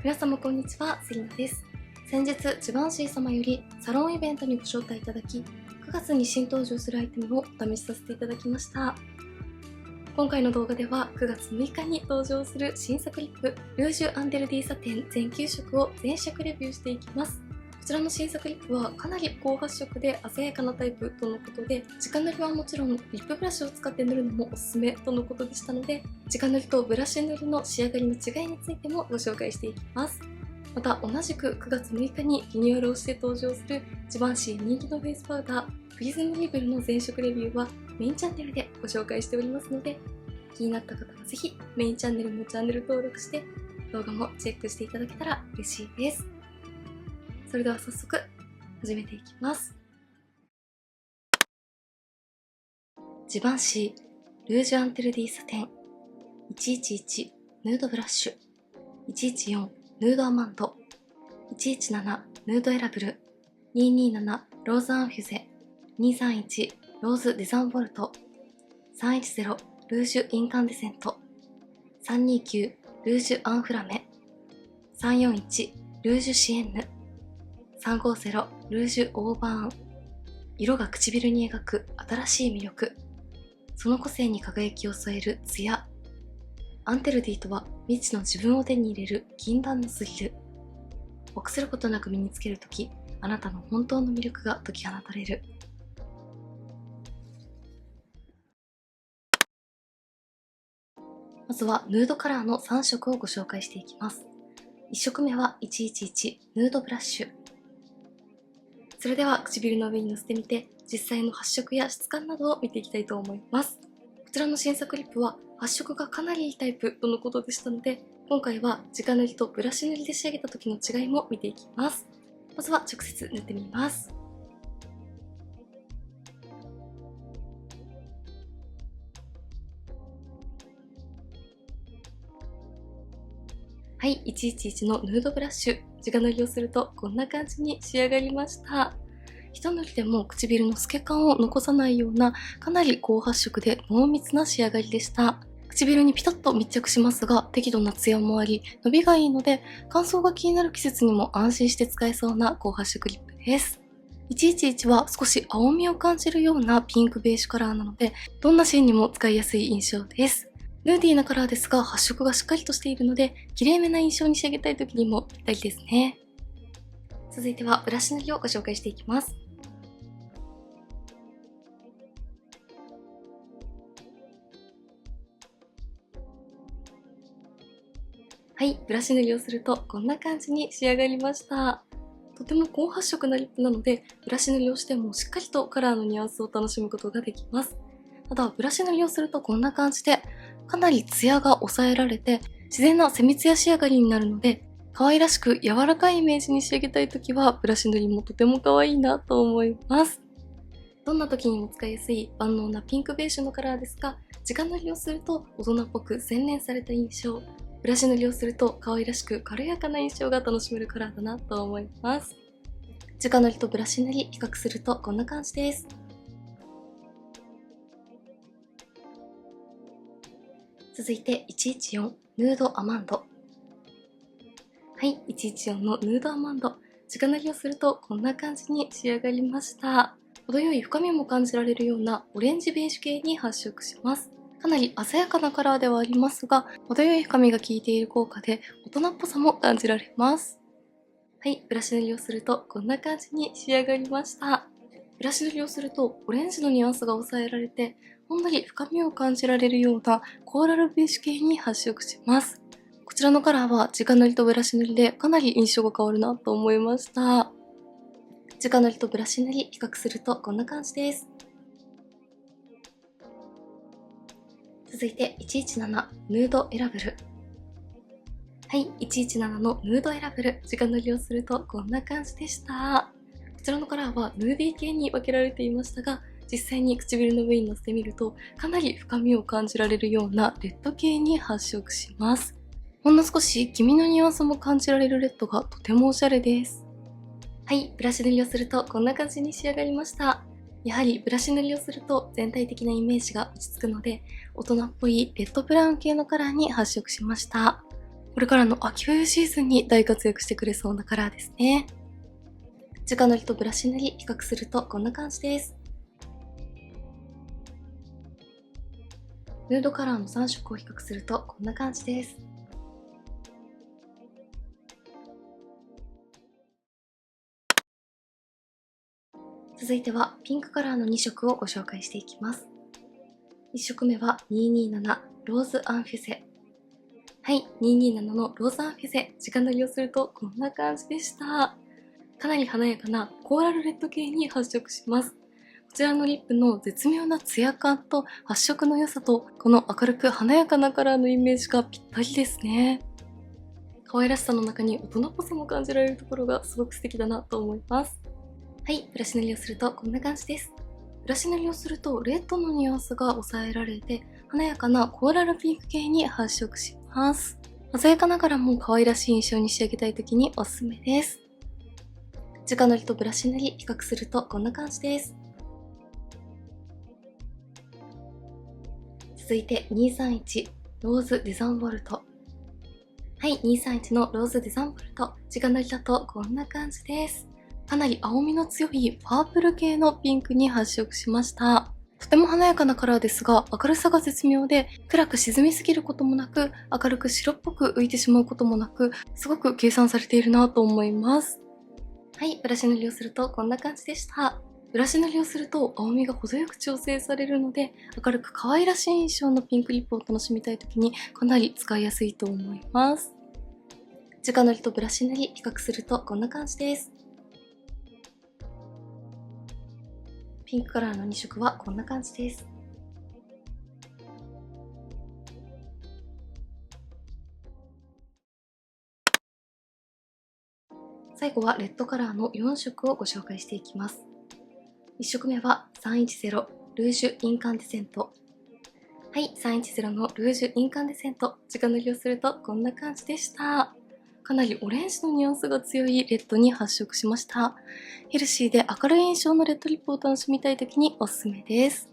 皆様こんにちは、セリナです。先日、ジバンシー様よりサロンイベントにご招待いただき、9月に新登場するアイテムをお試しさせていただきました。今回の動画では9月6日に登場する新作リップ、ルージュ・アンデルディサテン全9色を全色レビューしていきます。こちらの新作リップはかなり高発色で鮮やかなタイプとのことで、直塗りはもちろんリップブラシを使って塗るのもおすすめとのことでしたので、直塗りとブラシ塗りの仕上がりの違いについてもご紹介していきます。また同じく9月6日にリニューアルをして登場するジバンシー人気のフェイスパウダープリズムリーブルの全色レビューはメインチャンネルでご紹介しておりますので、気になった方はぜひメインチャンネルのチャンネル登録して動画もチェックしていただけたら嬉しいです。それでは早速始めていきます。ジバンシールージュアンテルディサテン111ヌードブラッシュ114ヌードアマンド117ヌードエラブル227ローズアンフュゼ231ローズデザンボルト310ルージュインカンデセント329ルージュアンフラメ341ルージュシエンヌ350ルージュオーバーン。色が唇に描く新しい魅力、その個性に輝きを添えるツヤ。アンテルディとは未知の自分を手に入れる禁断のスリル。臆することなく身につけるとき、あなたの本当の魅力が解き放たれる。まずはヌードカラーの3色をご紹介していきます。1色目は111ヌードブラッシュ。それでは唇の上にのせてみて、実際の発色や質感などを見ていきたいと思います。こちらの新作リップは発色がかなりいいタイプとのことでしたので、今回は直塗りとブラシ塗りで仕上げた時の違いも見ていきます。まずは直接塗ってみます。はい、111のヌードブラッシュ、直塗りをするとこんな感じに仕上がりました。一塗りでも唇の透け感を残さないようなかなり高発色で濃密な仕上がりでした。唇にピタッと密着しますが適度なツヤもあり伸びがいいので、乾燥が気になる季節にも安心して使えそうな高発色リップです。111は少し青みを感じるようなピンクベージュカラーなので、どんなシーンにも使いやすい印象です。ヌーディーなカラーですが発色がしっかりとしているので、綺麗めな印象に仕上げたい時にもぴったりですね。続いてはブラシ塗りをご紹介していきます。はい、ブラシ塗りをするとこんな感じに仕上がりました。とても高発色なリップなので、ブラシ塗りをしてもしっかりとカラーのニュアンスを楽しむことができます。ただ、ブラシ塗りをするとこんな感じで、かなりツヤが抑えられて、自然なセミツヤ仕上がりになるので、可愛らしく柔らかいイメージに仕上げたいときは、ブラシ塗りもとても可愛いなと思います。どんな時にも使いやすい万能なピンクベージュのカラーですが、直塗りをすると大人っぽく洗練された印象、ブラシ塗りをすると可愛らしく軽やかな印象が楽しめるカラーだなと思います。直塗りとブラシ塗り比較するとこんな感じです。続いて114ヌードアマンド。はい、114のヌードアマンド。直塗りをするとこんな感じに仕上がりました。程よい深みも感じられるようなオレンジベージュ系に発色します。かなり鮮やかなカラーではありますが、程よい深みが効いている効果で大人っぽさも感じられます。はい、ブラシ塗りをするとこんな感じに仕上がりました。ブラシ塗りをするとオレンジのニュアンスが抑えられて、ほんのり深みを感じられるようなコーラルベージュ系に発色します。こちらのカラーは直塗りとブラシ塗りでかなり印象が変わるなと思いました。直塗りとブラシ塗り比較するとこんな感じです。続いて117ヌードエラブル。はい、117のヌードエラブル、直塗りをするとこんな感じでした。こちらのカラーはヌーディー系に分けられていましたが、実際に唇の上にのせてみるとかなり深みを感じられるようなレッド系に発色します。ほんの少し黄身のニュアンスも感じられるレッドがとてもおしゃれです。はい、ブラシ塗りをするとこんな感じに仕上がりました。やはりブラシ塗りをすると全体的なイメージが落ち着くので、大人っぽいレッドブラウン系のカラーに発色しました。これからの秋冬シーズンに大活躍してくれそうなカラーですね。直塗りとブラシ塗り比較するとこんな感じです。ヌードカラーの3色を比較するとこんな感じです。続いてはピンクカラーの2色をご紹介していきます。1色目は227ローズアンフュゼ。はい、227のローズアンフュゼ、直塗りをするとこんな感じでした。かなり華やかなコーラルレッド系に発色します。こちらのリップの絶妙なツヤ感と発色の良さと、この明るく華やかなカラーのイメージがぴったりですね。可愛らしさの中に大人っぽさも感じられるところがすごく素敵だなと思います。はい、ブラシ塗りをするとこんな感じです。ブラシ塗りをするとレッドのニュアンスが抑えられて、華やかなコーラルピンク系に発色します。鮮やかながらも可愛らしい印象に仕上げたい時におすすめです。直塗りとブラシ塗り比較するとこんな感じです。続いて231ローズデザンボルト。はい、231のローズデザンボルト、直塗りだとこんな感じです。かなり青みの強いパープル系のピンクに発色しました。とても華やかなカラーですが、明るさが絶妙で、暗く沈みすぎることもなく、明るく白っぽく浮いてしまうこともなく、すごく計算されているなと思います。はい、ブラシ塗りをするとこんな感じでした。ブラシ塗りをすると青みが程よく調整されるので、明るく可愛らしい印象のピンクリップを楽しみたいときにかなり使いやすいと思います。直塗りとブラシ塗り比較するとこんな感じです。ピンクカラーの2色はこんな感じです。最後はレッドカラーの4色をご紹介していきます。1色目は310ルージュインカンデセント。はい、310のルージュインカンデセント、直塗りをするとこんな感じでした。かなりオレンジのニュアンスが強いレッドに発色しました。ヘルシーで明るい印象のレッドリップを楽しみたいときにおすすめです。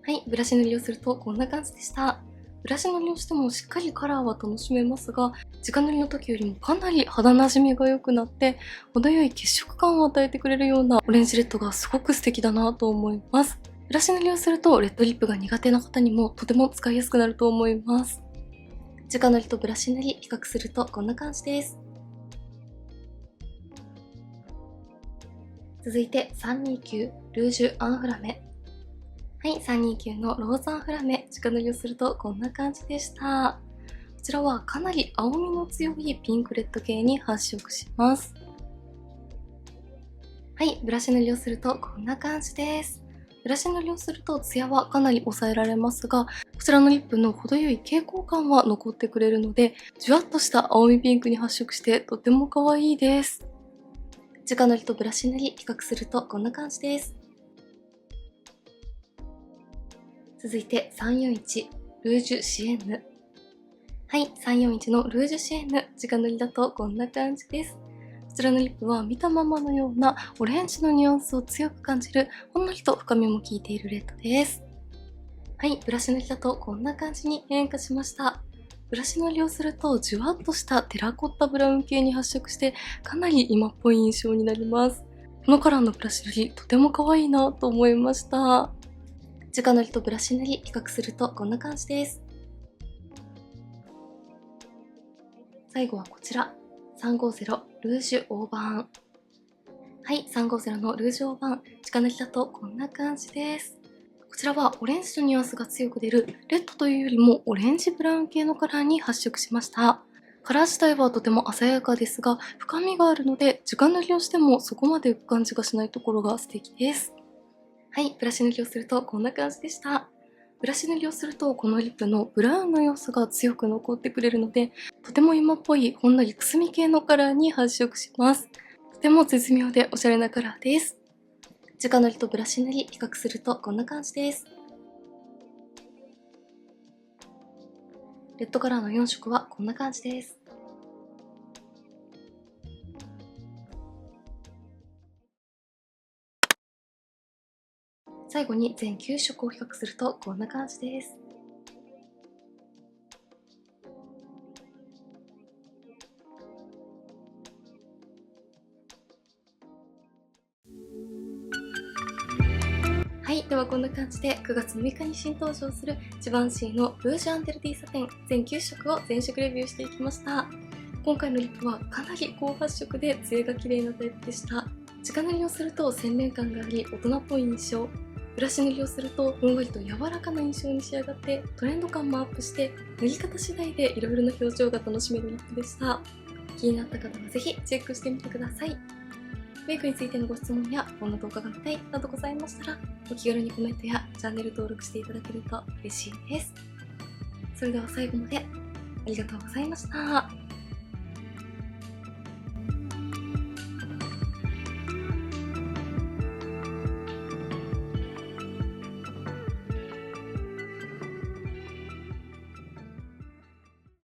はい、ブラシ塗りをするとこんな感じでした。ブラシ塗りをしてもしっかりカラーは楽しめますが、直塗りの時よりもかなり肌なじみが良くなって、程よい血色感を与えてくれるようなオレンジレッドがすごく素敵だなと思います。ブラシ塗りをするとレッドリップが苦手な方にもとても使いやすくなると思います。直塗りとブラシ塗り比較するとこんな感じです。続いて329ルージュアンフラメ。はい、329のローズアンフラメ、直塗りをするとこんな感じでした。こちらはかなり青みの強いピンクレッド系に発色します。はい、ブラシ塗りをするとこんな感じです。ブラシ塗りをするとツヤはかなり抑えられますが、こちらのリップの程よい蛍光感は残ってくれるので、じゅわっとした青みピンクに発色してとても可愛いです。直塗りとブラシ塗り比較するとこんな感じです。続いて341ルージュシエンヌ。はい、341のルージュシエンヌ、直塗りだとこんな感じです。こちらのリップは見たままのようなオレンジのニュアンスを強く感じる、ほんのりと深みも効いているレッドです。はい、ブラシ塗りだとこんな感じに変化しました。ブラシ塗りをするとじゅわっとしたテラコッタブラウン系に発色して、かなり今っぽい印象になります。このカラーのブラシ塗りとても可愛いなと思いました。直塗りとブラシ塗り比較するとこんな感じです。最後はこちら、350ルージュオーバーン。はい、350のルージュオーバーン、直塗りだとこんな感じです。こちらはオレンジのニュアンスが強く出るレッドというよりもオレンジブラウン系のカラーに発色しました。カラー自体はとても鮮やかですが、深みがあるので直塗りをしてもそこまで浮く感じがしないところが素敵です。はい、ブラシ塗りをするとこんな感じでした。ブラシ塗りをするとこのリップのブラウンの要素が強く残ってくれるので、とても今っぽいほんのりくすみ系のカラーに発色します。とても絶妙でおしゃれなカラーです。直塗りとブラシ塗り比較するとこんな感じです。レッドカラーの4色はこんな感じです。最後に全9色を比較するとこんな感じです。はこんな感じで9月6日に新登場するジバンシーのルージュ・アンデルディサテン全9色を全色レビューしていきました。今回のリップはかなり高発色で艶が綺麗なタイプでした。直塗りをすると洗面感があり大人っぽい印象、ブラシ塗りをするとふんわりと柔らかな印象に仕上がってトレンド感もアップして塗り方次第でいろいろな表情が楽しめるリップでした。気になった方はぜひチェックしてみてください。メイクについてのご質問やこんな動画が見たいなどございましたらお気軽にコメントやチャンネル登録していただけると嬉しいです。それでは最後までありがとうございました。